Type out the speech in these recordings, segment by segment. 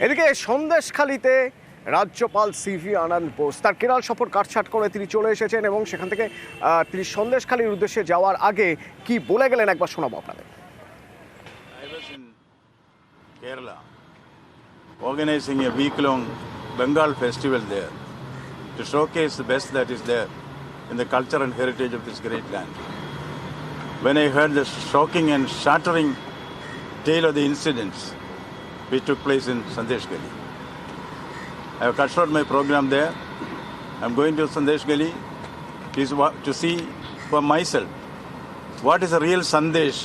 এদিকে সন্দেশখালীতে রাজ্যপাল সিভি আনন্দ বোস তার কেরল সফর কাটছাট করে তিনি চলে এসেছেন এবং সেখান থেকে তিনি সন্দেশখালীর উদ্দেশ্যে যাওয়ার আগে কি বলে গেলেন একবার শোনাবো আপনাদের। I was in Kerala organizing a week-long Bengal festival there to showcase the best that is there in the culture and heritage of this great land. When I heard the shocking and shattering tale of the incidents which took place in Sandeshgali, I have cut short my program there. I'm going to Sandeshgali to see for myself what is a real Sandesh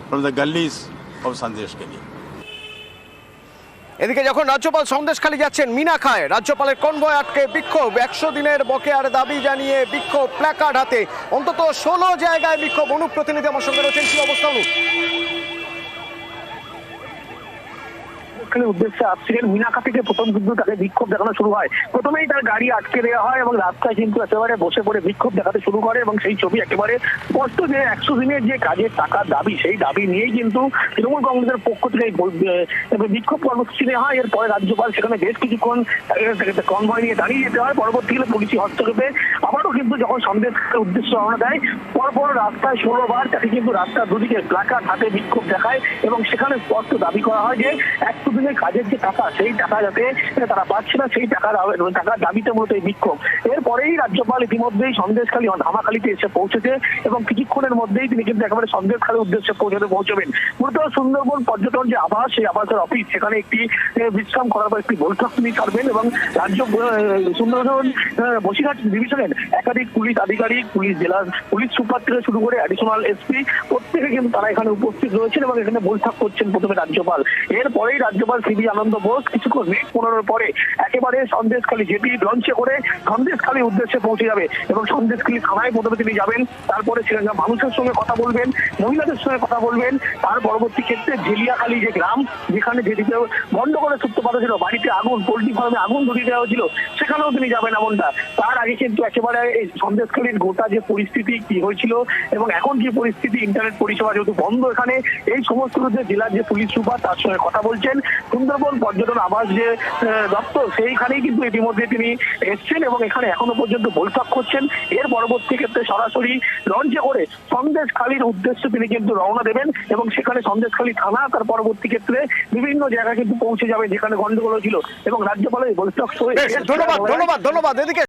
from the gullies of Sandeshgali. এদিকে যখন রাজ্যপাল সন্দেশখালী যাচ্ছেন মিনাখায় রাজ্যপালের convoy আটকে বিক্ষোভ 100 দিনের বকেয়ার দাবি জানিয়ে বিক্ষোভ প্ল্যাকার্ড হাতে অন্তত 16 জায়গায় বিক্ষোভ। অনুপ প্রতিনিধি আমার সঙ্গে রয়েছেন, কি অবস্থা অনুপ? উদ্দেশ্যে আসছিলেন মিনাখা থেকে প্রথম কিন্তু তাকে বিক্ষোভ দেখানো শুরু হয়। প্রথমেই তার গাড়ি আটকে দেওয়া হয় এবং রাস্তায় কিন্তু একেবারে বসে পড়ে বিক্ষোভ দেখাতে শুরু করে এবং সেই ছবি একেবারে স্পষ্ট যে 100 দিনের যে কাজের টাকার দাবি, সেই দাবি নিয়েই কিন্তু তৃণমূল কংগ্রেসের পক্ষ থেকে বিক্ষোভ কর্মসূচি নেওয়া হয়। এরপরে রাজ্যপাল সেখানে বেশ কিছুক্ষণ কনভয় নিয়ে দাঁড়িয়ে যেতে হয়। পরবর্তীকালে পুলিশি হস্তক্ষেপে আবারও কিন্তু যখন সন্দেশের উদ্দেশ্যে রওনা দেয়, পরপর রাস্তায় 16 বার তাকে কিন্তু রাস্তার দুদিকে প্ল্যাকার্ড হাতে বিক্ষোভ দেখায় এবং সেখানে স্পষ্ট দাবি করা হয় যে 100 দিনের কাজের যে টাকা, সেই টাকা যাতে তারা পাচ্ছে না, সেই টাকার দাবিতে মূলত এই বিক্ষোভ। এরপরেই রাজ্যপাল ইতিমধ্যেই সন্দেশখালী ধামাখালীতে এসে পৌঁছেছে এবং কিছুক্ষণের মধ্যেই তিনি কিন্তু একেবারে সন্দেশখালীর উদ্দেশ্যে পৌঁছবেন। মূলত সুন্দরবন পর্যটন যে আবাস, সেই আবাসের অফিস, সেখানে একটি বিশ্রাম করার পর একটি বৈঠক তিনি ছাড়বেন এবং রাজ্য সুন্দরবন বসিরহাট ডিভিশনের একাধিক পুলিশ আধিকারিক, পুলিশ জেলার পুলিশ সুপার থেকে শুরু করে অ্যাডিশনাল এসপি প্রত্যেকে কিন্তু তারা এখানে উপস্থিত রয়েছেন এবং এখানে বৈঠক করছেন প্রথমে রাজ্যপাল। এরপরেই রাজ্যপাল সিভি আনন্দ বোস কিছুক্ষণ মিনিট 15 পরে একেবারে সন্দেশখালী জেটি লঞ্চে করে সন্দেশখালীর উদ্দেশ্যে পৌঁছে যাবে এবং সন্দেশখালী থানায় প্রথমে তিনি যাবেন। তারপরে সেখানকার মানুষের সঙ্গে কথা বলবেন, মহিলাদের সঙ্গে কথা বলবেন। তার পরবর্তী ক্ষেত্রে ঝেলিয়াখালী যে গ্রাম, যেখানে জেটিতে গন্ডগোলের সূত্রপাত ছিল, বাড়িতে আগুন, পোল্ট্রি ফার্মে আগুন ধরিয়ে দেওয়া হয়েছিল, সেখানেও তিনি যাবেন এমনটা। তার আগে কিন্তু একেবারে এই সন্দেশখালীর গোটা যে পরিস্থিতি কি হয়েছিল এবং এখন যে পরিস্থিতি, ইন্টারনেট পরিষেবা যেহেতু বন্ধ এখানে, এই সমস্ত জেলার যে পুলিশ সুপার তার সঙ্গে কথা বলছেন। সুন্দরবন পর্যটন আবাস যে দপ্তর, সেইখানেই কিন্তু ইতিমধ্যে তিনি এসছেন এবং এখানে এখনো পর্যন্ত বৈঠক করছেন। এর পরবর্তী ক্ষেত্রে সরাসরি লঞ্চে করে সন্দেশখালীর উদ্দেশ্যে তিনি কিন্তু রওনা দেবেন এবং সেখানে সন্দেশখালী থানা, তার পরবর্তী ক্ষেত্রে বিভিন্ন জায়গায় কিন্তু পৌঁছে যাবে যেখানে গন্ডগোল ছিল এবং রাজ্যপালের বৈঠক। ধন্যবাদ। এদিকে